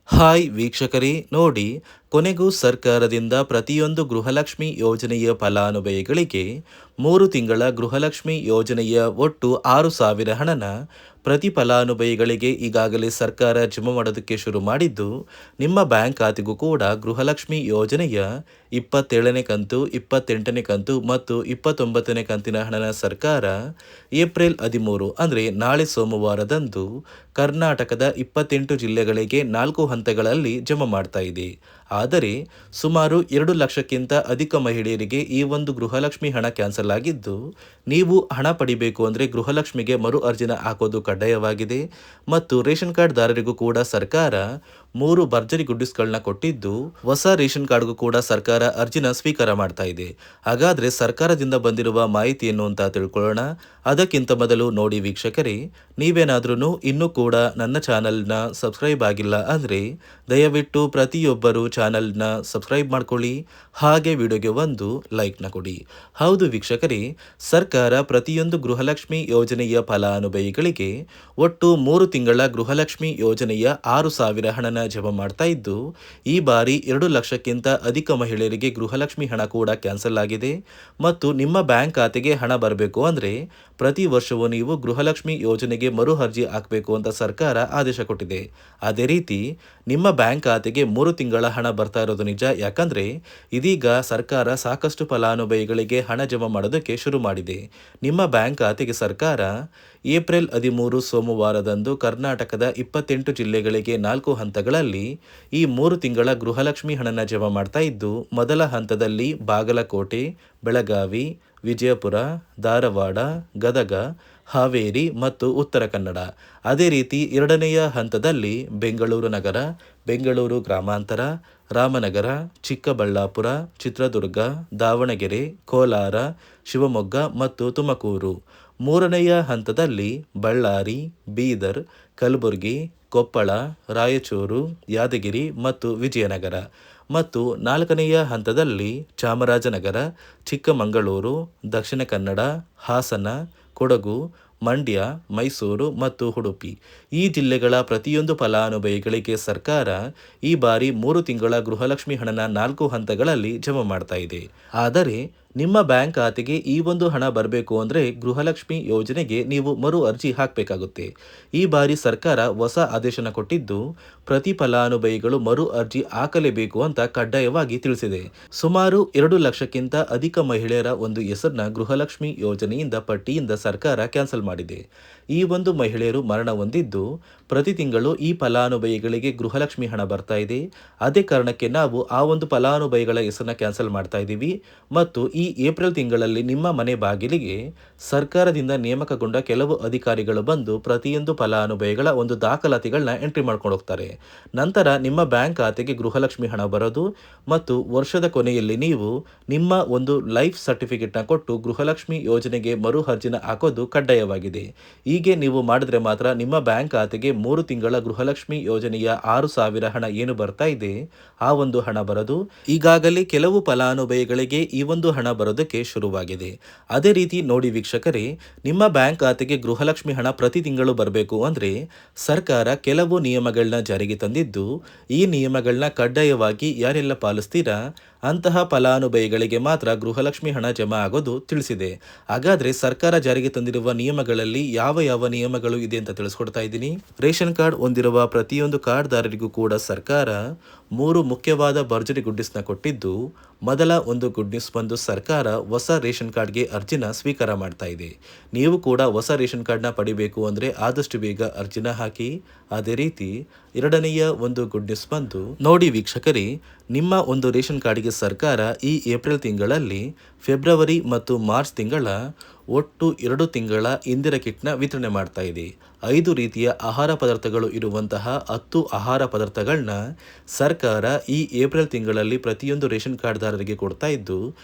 Hi ವೀಕ್ಷಕರೇ ನೋಡಿ, ಕೊನೆಗೂ ಸರ್ಕಾರದಿಂದ ಪ್ರತಿಯೊಂದು ಗೃಹಲಕ್ಷ್ಮಿ ಯೋಜನೆಯ ಫಲಾನುಭವಿಗಳಿಗೆ 3 ತಿಂಗಳ ಗೃಹಲಕ್ಷ್ಮಿ ಯೋಜನೆಯ ಒಟ್ಟು 6,000 ಹಣನ ಪ್ರತಿ ಫಲಾನುಭವಿಗಳಿಗೆ ಈಗಾಗಲೇ ಸರ್ಕಾರ ಜಮಾ ಮಾಡೋದಕ್ಕೆ ಶುರು ಮಾಡಿದ್ದು, ನಿಮ್ಮ ಬ್ಯಾಂಕ್ ಖಾತೆಗೂ ಕೂಡ ಗೃಹಲಕ್ಷ್ಮಿ ಯೋಜನೆಯ 27ನೇ ಕಂತು, 28ನೇ ಕಂತು ಮತ್ತು 29ನೇ ಕಂತಿನ ಹಣನ ಸರ್ಕಾರ ಏಪ್ರಿಲ್ 13 ಅಂದರೆ ನಾಳೆ ಸೋಮವಾರದಂದು ಕರ್ನಾಟಕದ 28 ಜಿಲ್ಲೆಗಳಿಗೆ 4 ಹಂತಗಳಲ್ಲಿ ಜಮಾ ಮಾಡ್ತಾ ಇದೆ. ಆದರೆ ಸುಮಾರು 2 ಲಕ್ಷಕ್ಕಿಂತ ಅಧಿಕ ಮಹಿಳೆಯರಿಗೆ ಈ ಒಂದು ಗೃಹಲಕ್ಷ್ಮಿ ಹಣ ಕ್ಯಾನ್ಸಲ್ ಆಗಿದ್ದು, ನೀವು ಹಣ ಪಡಿಬೇಕು ಅಂದರೆ ಗೃಹಲಕ್ಷ್ಮಿಗೆ ಮರು ಅರ್ಜಿನ ಹಾಕೋದು ಕಡ್ಡಾಯವಾಗಿದೆ ಮತ್ತು ರೇಷನ್ ಕಾರ್ಡ್ ದಾರರಿಗೂ ಕೂಡ ಸರ್ಕಾರ 3 ಭರ್ಜರಿ ಗುಡ್ಡಿಸ್ಗಳನ್ನ ಕೊಟ್ಟಿದ್ದು, ಹೊಸ ರೇಷನ್ ಕಾರ್ಡ್ಗೂ ಕೂಡ ಸರ್ಕಾರ ಅರ್ಜಿನ ಸ್ವೀಕಾರ ಮಾಡ್ತಾ ಇದೆ. ಹಾಗಾದ್ರೆ ಸರ್ಕಾರದಿಂದ ಬಂದಿರುವ ಮಾಹಿತಿ ಏನು ಅಂತ ತಿಳ್ಕೊಳ್ಳೋಣ. ಅದಕ್ಕಿಂತ ಮೊದಲು ನೋಡಿ ವೀಕ್ಷಕರೇ, ನೀವೇನಾದ್ರೂ ಇನ್ನೂ ಕೂಡ ನನ್ನ ಚಾನಲ್ನ ಸಬ್ಸ್ಕ್ರೈಬ್ ಆಗಿಲ್ಲ ಅಂದರೆ ದಯವಿಟ್ಟು ಪ್ರತಿಯೊಬ್ಬರು ಚಾನಲ್ನ ಸಬ್ಸ್ಕ್ರೈಬ್ ಮಾಡ್ಕೊಳ್ಳಿ, ಹಾಗೆ ವಿಡಿಯೋಗೆ ಒಂದು ಲೈಕ್ನ ಕೊಡಿ. ಹೌದು ವೀಕ್ಷಕರೇ, ಸರ್ಕಾರ ಪ್ರತಿಯೊಂದು ಗೃಹಲಕ್ಷ್ಮಿ ಯೋಜನೆಯ ಫಲಾನುಭವಿಗಳಿಗೆ ಒಟ್ಟು 3 ತಿಂಗಳ ಗೃಹಲಕ್ಷ್ಮಿ ಯೋಜನೆಯ 6,000 ಹಣನ ಜಮಾ ಮಾಡ್ತಾ ಇದ್ದು, ಈ ಬಾರಿ 2 ಲಕ್ಷಕ್ಕಿಂತ ಅಧಿಕ ಮಹಿಳೆಯರಿಗೆ ಗೃಹಲಕ್ಷ್ಮಿ ಹಣ ಕೂಡ ಕ್ಯಾನ್ಸಲ್ ಆಗಿದೆ ಮತ್ತು ನಿಮ್ಮ ಬ್ಯಾಂಕ್ ಖಾತೆಗೆ ಹಣ ಬರಬೇಕು ಅಂದರೆ ಪ್ರತಿ ವರ್ಷವೂ ನೀವು ಗೃಹಲಕ್ಷ್ಮಿ ಯೋಜನೆಗೆ ಮರು ಅರ್ಜಿ ಹಾಕಬೇಕು ಅಂತ ಸರ್ಕಾರ ಆದೇಶ ಕೊಟ್ಟಿದೆ. ಅದೇ ರೀತಿ ನಿಮ್ಮ ಬ್ಯಾಂಕ್ ಖಾತೆಗೆ 3 ತಿಂಗಳ ಹಣ ಬರ್ತಾ ಇರೋದು ನಿಜ. ಯಾಕಂದ್ರೆ ಇದೀಗ ಸರ್ಕಾರ ಸಾಕಷ್ಟು ಫಲಾನುಭವಿಗಳಿಗೆ ಹಣ ಜಮಾ ಮಾಡೋದಕ್ಕೆ ಶುರು ಮಾಡಿದೆ. ನಿಮ್ಮ ಬ್ಯಾಂಕ್ ಖಾತೆಗೆ ಸರ್ಕಾರ ಏಪ್ರಿಲ್ 13 ಸೋಮವಾರದಂದು ಕರ್ನಾಟಕದ 28 ಜಿಲ್ಲೆಗಳಿಗೆ 4 ಹಂತಗಳಲ್ಲಿ ಈ 3 ತಿಂಗಳ ಗೃಹಲಕ್ಷ್ಮಿ ಹಣನ ಜಮಾ ಮಾಡ್ತಾ ಇದ್ದು, ಮೊದಲ ಹಂತದಲ್ಲಿ ಬಾಗಲಕೋಟೆ, ಬೆಳಗಾವಿ, ವಿಜಯಪುರ, ಧಾರವಾಡ, ಗದಗ, ಹಾವೇರಿ ಮತ್ತು ಉತ್ತರ ಕನ್ನಡ. ಅದೇ ರೀತಿ 2ನೆಯ ಹಂತದಲ್ಲಿ ಬೆಂಗಳೂರು ನಗರ, ಬೆಂಗಳೂರು ಗ್ರಾಮಾಂತರ, ರಾಮನಗರ, ಚಿಕ್ಕಬಳ್ಳಾಪುರ, ಚಿತ್ರದುರ್ಗ, ದಾವಣಗೆರೆ, ಕೋಲಾರ, ಶಿವಮೊಗ್ಗ ಮತ್ತು ತುಮಕೂರು. 3ನೆಯ ಹಂತದಲ್ಲಿ ಬಳ್ಳಾರಿ, ಬೀದರ್, ಕಲಬುರಗಿ, ಕೊಪ್ಪಳ, ರಾಯಚೂರು, ಯಾದಗಿರಿ ಮತ್ತು ವಿಜಯನಗರ ಮತ್ತು 4ನೆಯ ಹಂತದಲ್ಲಿ ಚಾಮರಾಜನಗರ, ಚಿಕ್ಕಮಗಳೂರು, ದಕ್ಷಿಣ ಕನ್ನಡ, ಹಾಸನ, ಕೊಡಗು, ಮಂಡ್ಯ, ಮೈಸೂರು ಮತ್ತು ಉಡುಪಿ. ಈ ಜಿಲ್ಲೆಗಳ ಪ್ರತಿಯೊಂದು ಫಲಾನುಭವಿಗಳಿಗೆ ಸರ್ಕಾರ ಈ ಬಾರಿ 3 ತಿಂಗಳ ಗೃಹಲಕ್ಷ್ಮಿ ಹಣನ 4 ಹಂತಗಳಲ್ಲಿ ಜಮಾ ಮಾಡ್ತಾ ಇದೆ. ಆದರೆ ನಿಮ್ಮ ಬ್ಯಾಂಕ್ ಖಾತೆಗೆ ಈ ಒಂದು ಹಣ ಬರಬೇಕು ಅಂದರೆ ಗೃಹಲಕ್ಷ್ಮಿ ಯೋಜನೆಗೆ ನೀವು ಮರು ಅರ್ಜಿ ಹಾಕಬೇಕಾಗುತ್ತೆ. ಈ ಬಾರಿ ಸರ್ಕಾರ ಹೊಸ ಆದೇಶನ ಕೊಟ್ಟಿದ್ದು, ಪ್ರತಿ ಫಲಾನುಭವಿಗಳು ಮರು ಅರ್ಜಿ ಹಾಕಲೇಬೇಕು ಅಂತ ಕಡ್ಡಾಯವಾಗಿ ತಿಳಿಸಿದೆ. ಸುಮಾರು 2 ಲಕ್ಷಕ್ಕಿಂತ ಅಧಿಕ ಮಹಿಳೆಯರ ಒಂದು ಹೆಸರನ್ನ ಗೃಹಲಕ್ಷ್ಮಿ ಯೋಜನೆಯಿಂದ ಪಟ್ಟಿಯಿಂದ ಸರ್ಕಾರ ಕ್ಯಾನ್ಸಲ್ ಮಾಡಿದೆ. ಈ ಒಂದು ಮಹಿಳೆಯರು ಮರಣ ಹೊಂದಿದ್ದು, ಪ್ರತಿ ತಿಂಗಳು ಈ ಫಲಾನುಭವಿಗಳಿಗೆ ಗೃಹಲಕ್ಷ್ಮಿ ಹಣ ಬರ್ತಾ ಇದೆ. ಅದೇ ಕಾರಣಕ್ಕೆ ನಾವು ಆ ಒಂದು ಫಲಾನುಭವಿಗಳ ಹೆಸರನ್ನ ಕ್ಯಾನ್ಸಲ್ ಮಾಡ್ತಾ ಇದ್ದೀವಿ ಮತ್ತು ಈ ಏಪ್ರಿಲ್ ತಿಂಗಳಲ್ಲಿ ನಿಮ್ಮ ಮನೆ ಬಾಗಿಲಿಗೆ ಸರ್ಕಾರದಿಂದ ನೇಮಕಗೊಂಡ ಕೆಲವು ಅಧಿಕಾರಿಗಳು ಬಂದು ಪ್ರತಿಯೊಂದು ಫಲಾನುಭವಿಗಳ ಒಂದು ದಾಖಲಾತಿಗಳನ್ನ ಎಂಟ್ರಿ ಮಾಡ್ಕೊಂಡು ಹೋಗ್ತಾರೆ. ನಂತರ ನಿಮ್ಮ ಬ್ಯಾಂಕ್ ಖಾತೆಗೆ ಗೃಹಲಕ್ಷ್ಮಿ ಹಣ ಬರೋದು ಮತ್ತು ವರ್ಷದ ಕೊನೆಯಲ್ಲಿ ನೀವು ನಿಮ್ಮ ಒಂದು ಲೈಫ್ ಸರ್ಟಿಫಿಕೇಟ್ನ ಕೊಟ್ಟು ಗೃಹಲಕ್ಷ್ಮಿ ಯೋಜನೆಗೆ ಮರು ಅರ್ಜಿನ ಹಾಕೋದು ಕಡ್ಡಾಯವಾಗಿದೆ. ಹೀಗೆ ನೀವು ಮಾಡಿದ್ರೆ ಮಾತ್ರ ನಿಮ್ಮ ಬ್ಯಾಂಕ್ ಖಾತೆಗೆ 3 ತಿಂಗಳ ಗೃಹಲಕ್ಷ್ಮಿ ಯೋಜನೆಯ 6,000 ಹಣ ಏನು ಬರ್ತಾ ಇದೆ ಆ ಒಂದು ಹಣ ಬರೋದು. ಈಗಾಗಲೇ ಕೆಲವು ಫಲಾನುಭವಿಗಳಿಗೆ ಈ ಒಂದು ಹಣ ಬರೋದಕ್ಕೆ ಶುರುವಾಗಿದೆ. ಅದೇ ರೀತಿ ನೋಡಿ ವೀಕ್ಷಕರೇ, ನಿಮ್ಮ ಬ್ಯಾಂಕ್ ಖಾತೆಗೆ ಗೃಹಲಕ್ಷ್ಮಿ ಹಣ ಪ್ರತಿ ತಿಂಗಳು ಬರಬೇಕು ಅಂದರೆ ಸರ್ಕಾರ ಕೆಲವು ನಿಯಮಗಳನ್ನ ಜಾರಿಗೆ ತಂದಿದ್ದು, ಈ ನಿಯಮಗಳನ್ನ ಕಡ್ಡಾಯವಾಗಿ ಯಾರೆಲ್ಲ ಪಾಲಿಸ್ತೀರಾ ಅಂತಹ ಫಲಾನುಭವಿಗಳಿಗೆ ಮಾತ್ರ ಗೃಹಲಕ್ಷ್ಮಿ ಹಣ ಜಮಾ ಆಗೋದು ತಿಳಿಸಿದೆ. ಹಾಗಾದ್ರೆ ಸರ್ಕಾರ ಜಾರಿಗೆ ತಂದಿರುವ ನಿಯಮಗಳಲ್ಲಿ ಯಾವ ಯಾವ ನಿಯಮಗಳು ಇದೆ ಅಂತ ತಿಳಿಸ್ಕೊಡ್ತಾ ಇದ್ದೀನಿ. ರೇಷನ್ ಕಾರ್ಡ್ ಹೊಂದಿರುವ ಪ್ರತಿಯೊಂದು ಕಾರ್ಡ್ದಾರರಿಗೂ ಕೂಡ ಸರ್ಕಾರ 3 ಮುಖ್ಯವಾದ ಭರ್ಜರಿ ಗುಡ್ಡಿಸ್ನ ಕೊಟ್ಟಿದ್ದು, ಮೊದಲ ಒಂದು ಗುಡ್ ನ್ಯೂಸ್ ಬಂದು ಸರ್ಕಾರ ಹೊಸ ರೇಷನ್ ಕಾರ್ಡ್ಗೆ ಅರ್ಜಿನ ಸ್ವೀಕಾರ ಮಾಡ್ತಾ ಇದೆ. ನೀವು ಕೂಡ ಹೊಸ ರೇಷನ್ ಕಾರ್ಡ್ನ ಪಡಿಬೇಕು ಅಂದರೆ ಆದಷ್ಟು ಬೇಗ ಅರ್ಜಿನ ಹಾಕಿ. ಅದೇ ರೀತಿ 2ನೆಯ ಒಂದು ಗುಡ್ ನ್ಯೂಸ್ ಬಂದು ನೋಡಿ ವೀಕ್ಷಕರೇ, ನಿಮ್ಮ ಒಂದು ರೇಷನ್ ಕಾರ್ಡ್ಗೆ ಸರ್ಕಾರ ಈ ಏಪ್ರಿಲ್ ತಿಂಗಳಲ್ಲಿ ಫೆಬ್ರವರಿ ಮತ್ತು ಮಾರ್ಚ್ ತಿಂಗಳ ಒಟ್ಟು 2 ತಿಂಗಳ ಇಂದಿರ ಕಿಟ್ನ ವಿತರಣೆ ಮಾಡ್ತಾ ಇದೆ. 5 ರೀತಿಯ ಆಹಾರ ಪದಾರ್ಥಗಳು ಇರುವಂತಹ 10 ಆಹಾರ ಪದಾರ್ಥಗಳನ್ನ ಸರ್ಕಾರ ಈ ಏಪ್ರಿಲ್ ತಿಂಗಳಲ್ಲಿ ಪ್ರತಿಯೊಂದು ರೇಷನ್ ಕಾರ್ಡ್ದಾರರಿಗೆ ಕೊಡ್ತಾ ಇದ್ದು,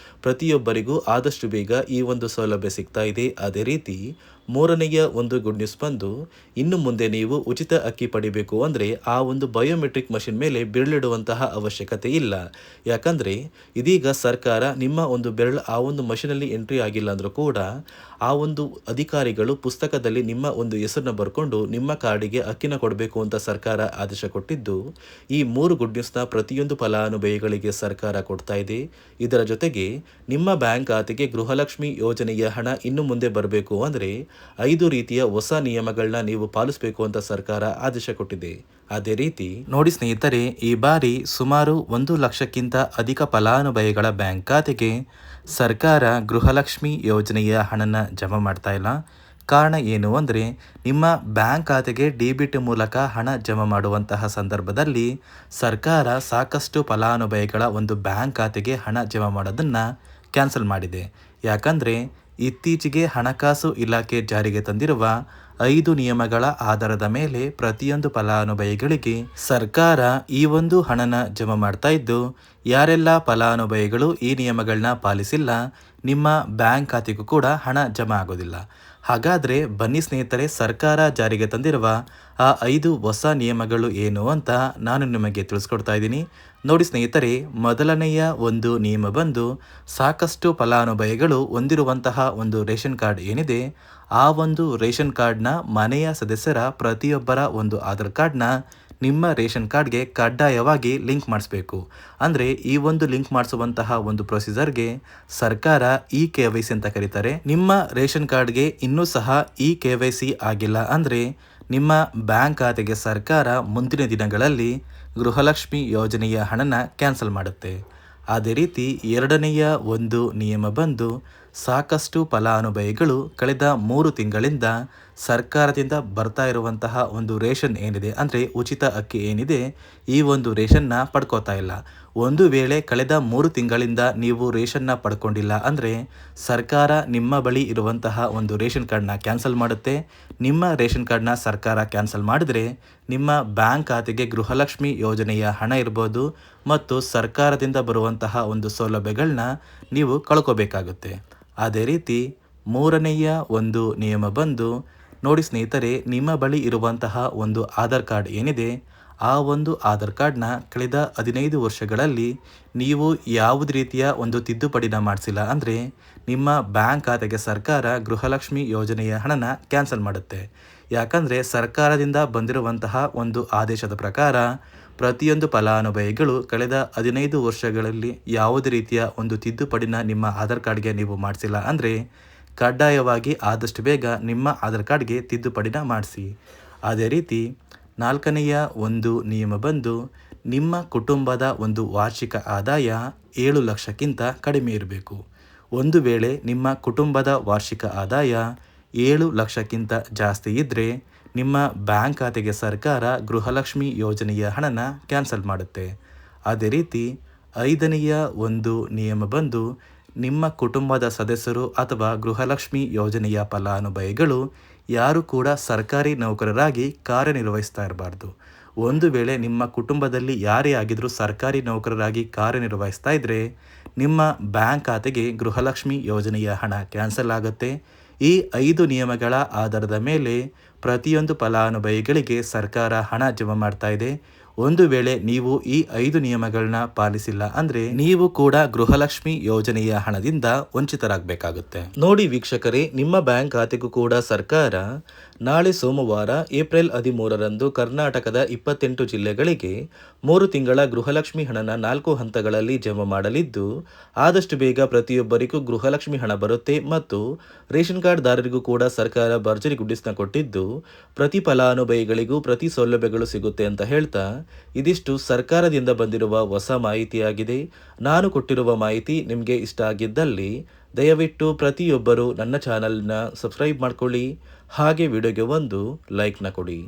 ಪ್ರತಿಯೊಬ್ಬರಿಗೂ ಆದಷ್ಟು ಬೇಗ ಈ ಒಂದು ಸೌಲಭ್ಯ ಸಿಗ್ತಾ ಇದೆ. ಅದೇ ರೀತಿ ಮೂರನೆಯ ಒಂದು ಗುಡ್ ನ್ಯೂಸ್ ಬಂದು, ಇನ್ನು ಮುಂದೆ ನೀವು ಉಚಿತ ಅಕ್ಕಿ ಪಡಿಬೇಕು ಅಂದರೆ ಆ ಒಂದು ಬಯೋಮೆಟ್ರಿಕ್ ಮಷಿನ್ ಮೇಲೆ ಬೆರಳಿಡುವಂತಹ ಅವಶ್ಯಕತೆ ಇಲ್ಲ. ಯಾಕಂದರೆ ಇದೀಗ ಸರ್ಕಾರ ನಿಮ್ಮ ಒಂದು ಬೆರಳು ಆ ಒಂದು ಮಷಿನಲ್ಲಿ ಎಂಟ್ರಿ ಆಗಿಲ್ಲ ಅಂದರೂ ಕೂಡ ಆ ಒಂದು ಅಧಿಕಾರಿಗಳು ಪುಸ್ತಕದಲ್ಲಿ ನಿಮ್ಮ ಒಂದು ಹೆಸರನ್ನ ಬರ್ಕೊಂಡು ನಿಮ್ಮ ಕಾರ್ಡಿಗೆ ಅಕ್ಕಿನ ಕೊಡಬೇಕು ಅಂತ ಸರ್ಕಾರ ಆದೇಶ ಕೊಟ್ಟಿದ್ದು, ಈ 3 ಗುಡ್ ನ್ಯೂಸ್ನ ಪ್ರತಿಯೊಂದು ಫಲಾನುಭವಿಗಳಿಗೆ ಸರ್ಕಾರ ಕೊಡ್ತಾ ಇದೆ. ಇದರ ಜೊತೆಗೆ ನಿಮ್ಮ ಬ್ಯಾಂಕ್ ಖಾತೆಗೆ ಗೃಹಲಕ್ಷ್ಮಿ ಯೋಜನೆಯ ಹಣ ಇನ್ನು ಮುಂದೆ ಬರಬೇಕು ಅಂದರೆ 5 ರೀತಿಯ ಹೊಸ ನಿಯಮಗಳನ್ನ ನೀವು ಪಾಲಿಸಬೇಕು ಅಂತ ಸರ್ಕಾರ ಆದೇಶ ಕೊಟ್ಟಿದೆ. ಅದೇ ರೀತಿ ನೋಡಿ ಸ್ನೇಹಿತರೆ, ಈ ಬಾರಿ ಸುಮಾರು 1 ಲಕ್ಷಕ್ಕಿಂತ ಅಧಿಕ ಫಲಾನುಭವಿಗಳ ಬ್ಯಾಂಕ್ ಖಾತೆಗೆ ಸರ್ಕಾರ ಗೃಹಲಕ್ಷ್ಮಿ ಯೋಜನೆಯ ಹಣನ ಜಮಾ ಮಾಡ್ತಾ ಇಲ್ಲ. ಕಾರಣ ಏನು ಅಂದರೆ, ನಿಮ್ಮ ಬ್ಯಾಂಕ್ ಖಾತೆಗೆ ಡೆಬಿಟ್ ಮೂಲಕ ಹಣ ಜಮಾ ಮಾಡುವಂತಹ ಸಂದರ್ಭದಲ್ಲಿ ಸರ್ಕಾರ ಸಾಕಷ್ಟು ಫಲಾನುಭವಿಗಳ ಒಂದು ಬ್ಯಾಂಕ್ ಖಾತೆಗೆ ಹಣ ಜಮಾ ಮಾಡೋದನ್ನು ಕ್ಯಾನ್ಸಲ್ ಮಾಡಿದೆ. ಯಾಕಂದರೆ ಇತ್ತೀಚೆಗೆ ಹಣಕಾಸು ಇಲಾಖೆ ಜಾರಿಗೆ ತಂದಿರುವ 5 ನಿಯಮಗಳ ಆಧಾರದ ಮೇಲೆ ಪ್ರತಿಯೊಂದು ಫಲಾನುಭವಿಗಳಿಗೆ ಸರ್ಕಾರ ಈ ಒಂದು ಹಣನ ಜಮಾ ಮಾಡ್ತಾ ಇದ್ದು, ಯಾರೆಲ್ಲ ಫಲಾನುಭವಿಗಳು ಈ ನಿಯಮಗಳನ್ನ ಪಾಲಿಸಿಲ್ಲ ನಿಮ್ಮ ಬ್ಯಾಂಕ್ ಖಾತೆಗೂ ಕೂಡ ಹಣ ಜಮಾ ಆಗೋದಿಲ್ಲ. ಹಾಗಾದರೆ ಬನ್ನಿ ಸ್ನೇಹಿತರೆ, ಸರ್ಕಾರ ಜಾರಿಗೆ ತಂದಿರುವ ಆ 5 ಹೊಸ ನಿಯಮಗಳು ಏನು ಅಂತ ನಾನು ನಿಮಗೆ ತಿಳಿಸ್ಕೊಡ್ತಾ ಇದ್ದೀನಿ. ನೋಡಿ ಸ್ನೇಹಿತರೆ, ಮೊದಲನೆಯ ಒಂದು ನಿಯಮ ಬಂದು, ಸಾಕಷ್ಟು ಫಲಾನುಭವಿಗಳು ಹೊಂದಿರುವಂತಹ ಒಂದು ರೇಷನ್ ಕಾರ್ಡ್ ಏನಿದೆ, ಆ ಒಂದು ರೇಷನ್ ಕಾರ್ಡ್ನ ಮನೆಯ ಸದಸ್ಯರ ಪ್ರತಿಯೊಬ್ಬರ ಒಂದು ಆಧಾರ್ ಕಾರ್ಡ್ನ ನಿಮ್ಮ ರೇಷನ್ ಕಾರ್ಡ್ಗೆ ಕಡ್ಡಾಯವಾಗಿ ಲಿಂಕ್ ಮಾಡಿಸ್ಬೇಕು. ಅಂದರೆ ಈ ಒಂದು ಲಿಂಕ್ ಮಾಡಿಸುವಂತಹ ಒಂದು ಪ್ರೊಸೀಜರ್ಗೆ ಸರ್ಕಾರ KYC ಅಂತ ಕರೀತಾರೆ. ನಿಮ್ಮ ರೇಷನ್ ಕಾರ್ಡ್ಗೆ ಇನ್ನೂ ಸಹ KYC ಆಗಿಲ್ಲ ಅಂದರೆ ನಿಮ್ಮ ಬ್ಯಾಂಕ್ ಖಾತೆಗೆ ಸರ್ಕಾರ ಮುಂದಿನ ದಿನಗಳಲ್ಲಿ ಗೃಹಲಕ್ಷ್ಮಿ ಯೋಜನೆಯ ಹಣನ ಕ್ಯಾನ್ಸಲ್ ಮಾಡುತ್ತೆ. ಅದೇ ರೀತಿ ಎರಡನೆಯ ಒಂದು ನಿಯಮ ಬಂದು, ಸಾಕಷ್ಟು ಫಲಾನುಭವಿಗಳು ಕಳೆದ 3 ತಿಂಗಳಿಂದ ಸರ್ಕಾರದಿಂದ ಬರ್ತಾ ಇರುವಂತಹ ಒಂದು ರೇಷನ್ ಏನಿದೆ, ಅಂದರೆ ಉಚಿತ ಅಕ್ಕಿ ಏನಿದೆ, ಈ ಒಂದು ರೇಷನ್ನ ಪಡ್ಕೋತಾ ಇಲ್ಲ. ಒಂದು ವೇಳೆ ಕಳೆದ 3 ತಿಂಗಳಿಂದ ನೀವು ರೇಷನ್ನ ಪಡ್ಕೊಂಡಿಲ್ಲ ಅಂದರೆ ಸರ್ಕಾರ ನಿಮ್ಮ ಬಳಿ ಇರುವಂತಹ ಒಂದು ರೇಷನ್ ಕಾರ್ಡ್ನ ಕ್ಯಾನ್ಸಲ್ ಮಾಡುತ್ತೆ. ನಿಮ್ಮ ರೇಷನ್ ಕಾರ್ಡ್ನ ಸರ್ಕಾರ ಕ್ಯಾನ್ಸಲ್ ಮಾಡಿದರೆ ನಿಮ್ಮ ಬ್ಯಾಂಕ್ ಖಾತೆಗೆ ಗೃಹಲಕ್ಷ್ಮಿ ಯೋಜನೆಯ ಹಣ ಇರ್ಬೋದು ಮತ್ತು ಸರ್ಕಾರದಿಂದ ಬರುವಂತಹ ಒಂದು ಸೌಲಭ್ಯಗಳನ್ನ ನೀವು ಕಳ್ಕೋಬೇಕಾಗುತ್ತೆ. ಅದೇ ರೀತಿ ಮೂರನೆಯ ಒಂದು ನಿಯಮ ಬಂದು, ನೋಡಿ ಸ್ನೇಹಿತರೆ, ನಿಮ್ಮ ಬಳಿ ಇರುವಂತಹ ಒಂದು ಆಧಾರ್ ಕಾರ್ಡ್ ಏನಿದೆ, ಆ ಒಂದು ಆಧಾರ್ ಕಾರ್ಡ್ನ ಕಳೆದ 15 ವರ್ಷಗಳಲ್ಲಿ ನೀವು ಯಾವುದೇ ರೀತಿಯ ಒಂದು ತಿದ್ದುಪಡಿನ ಮಾಡಿಸಿಲ್ಲ ಅಂದರೆ ನಿಮ್ಮ ಬ್ಯಾಂಕ್ ಖಾತೆಗೆ ಸರ್ಕಾರ ಗೃಹಲಕ್ಷ್ಮಿ ಯೋಜನೆಯ ಹಣನ ಕ್ಯಾನ್ಸಲ್ ಮಾಡುತ್ತೆ. ಯಾಕಂದರೆ ಸರ್ಕಾರದಿಂದ ಬಂದಿರುವಂತಹ ಒಂದು ಆದೇಶದ ಪ್ರಕಾರ ಪ್ರತಿಯೊಂದು ಫಲಾನುಭವಿಗಳು ಕಳೆದ 15 ವರ್ಷಗಳಲ್ಲಿ ಯಾವುದೇ ರೀತಿಯ ಒಂದು ತಿದ್ದುಪಡಿನ ನಿಮ್ಮ ಆಧಾರ್ ಕಾರ್ಡ್ಗೆ ನೀವು ಮಾಡಿಸಿಲ್ಲ ಅಂದರೆ ಕಡ್ಡಾಯವಾಗಿ ಆದಷ್ಟು ಬೇಗ ನಿಮ್ಮ ಆಧಾರ್ ಕಾರ್ಡ್ಗೆ ತಿದ್ದುಪಡಿನ ಮಾಡಿಸಿ. ಅದೇ ರೀತಿ 4ನೆಯ ಒಂದು ನಿಯಮ ಬಂದು, ನಿಮ್ಮ ಕುಟುಂಬದ ಒಂದು ವಾರ್ಷಿಕ ಆದಾಯ 7 ಲಕ್ಷಕ್ಕಿಂತ ಕಡಿಮೆ ಇರಬೇಕು. ಒಂದು ವೇಳೆ ನಿಮ್ಮ ಕುಟುಂಬದ ವಾರ್ಷಿಕ ಆದಾಯ 7 ಲಕ್ಷಕ್ಕಿಂತ ಜಾಸ್ತಿ ಇದ್ದರೆ ನಿಮ್ಮ ಬ್ಯಾಂಕ್ ಖಾತೆಗೆ ಸರ್ಕಾರ ಗೃಹಲಕ್ಷ್ಮಿ ಯೋಜನೆಯ ಹಣನ ಕ್ಯಾನ್ಸಲ್ ಮಾಡುತ್ತೆ. ಅದೇ ರೀತಿ 5ನೆಯ ಒಂದು ನಿಯಮ ಬಂದು, ನಿಮ್ಮ ಕುಟುಂಬದ ಸದಸ್ಯರು ಅಥವಾ ಗೃಹಲಕ್ಷ್ಮಿ ಯೋಜನೆಯ ಫಲಾನುಭವಿಗಳು ಯಾರು ಕೂಡ ಸರ್ಕಾರಿ ನೌಕರರಾಗಿ ಕಾರ್ಯನಿರ್ವಹಿಸ್ತಾ ಇರಬಾರ್ದು. ಒಂದು ವೇಳೆ ನಿಮ್ಮ ಕುಟುಂಬದಲ್ಲಿ ಯಾರೇ ಆಗಿದ್ರೂ ಸರ್ಕಾರಿ ನೌಕರರಾಗಿ ಕಾರ್ಯನಿರ್ವಹಿಸ್ತಾ ಇದ್ದರೆ ನಿಮ್ಮ ಬ್ಯಾಂಕ್ ಖಾತೆಗೆ ಗೃಹಲಕ್ಷ್ಮಿ ಯೋಜನೆಯ ಹಣ ಕ್ಯಾನ್ಸಲ್ ಆಗುತ್ತೆ. ಈ 5 ನಿಯಮಗಳ ಆಧಾರದ ಮೇಲೆ ಪ್ರತಿಯೊಂದು ಫಲಾನುಭವಿಗಳಿಗೆ ಸರ್ಕಾರ ಹಣ ಜಮಾ ಮಾಡ್ತಾ ಇದೆ. ಒಂದು ವೇಳೆ ನೀವು ಈ 5 ನಿಯಮಗಳನ್ನ ಪಾಲಿಸಿಲ್ಲ ಅಂದರೆ ನೀವು ಕೂಡ ಗೃಹಲಕ್ಷ್ಮಿ ಯೋಜನೆಯ ಹಣದಿಂದ ವಂಚಿತರಾಗಬೇಕಾಗುತ್ತೆ. ನೋಡಿ ವೀಕ್ಷಕರೇ, ನಿಮ್ಮ ಬ್ಯಾಂಕ್ ಖಾತೆಗೂ ಕೂಡ ಸರ್ಕಾರ ನಾಳೆ ಸೋಮವಾರ ಏಪ್ರಿಲ್ 13ರಂದು ಕರ್ನಾಟಕದ 28 ಜಿಲ್ಲೆಗಳಿಗೆ 3 ತಿಂಗಳ ಗೃಹಲಕ್ಷ್ಮಿ ಹಣನ 4 ಹಂತಗಳಲ್ಲಿ ಜಮಾ ಮಾಡಲಿದ್ದು, ಆದಷ್ಟು ಬೇಗ ಪ್ರತಿಯೊಬ್ಬರಿಗೂ ಗೃಹಲಕ್ಷ್ಮಿ ಹಣ ಬರುತ್ತೆ ಮತ್ತು ರೇಷನ್ ಕಾರ್ಡ್ದಾರರಿಗೂ ಕೂಡ ಸರ್ಕಾರ ಭರ್ಜರಿ ಗುಡ್ಡಿಸ್ನ ಕೊಟ್ಟಿದ್ದು, ಪ್ರತಿ ಫಲಾನುಭವಿಗಳಿಗೂ ಪ್ರತಿ ಸೌಲಭ್ಯಗಳು ಸಿಗುತ್ತೆ ಅಂತ ಹೇಳ್ತಾ, ಇದಿಷ್ಟು ಸರ್ಕಾರದಿಂದ ಬಂದಿರುವ ಹೊಸ ಮಾಹಿತಿಯಾಗಿದೆ. ನಾನು ಕೊಟ್ಟಿರುವ ಮಾಹಿತಿ ನಿಮಗೆ ಇಷ್ಟ ಆಗಿದ್ದಲ್ಲಿ ದಯವಿಟ್ಟು ಪ್ರತಿಯೊಬ್ಬರು ನನ್ನ ಚಾನಲ್ನ ಸಬ್ಸ್ಕ್ರೈಬ್ ಮಾಡ್ಕೊಳ್ಳಿ, ಹಾಗೆ ವಿಡಿಯೋಗೆ ಒಂದು ಲೈಕ್ನ ಕೊಡಿ.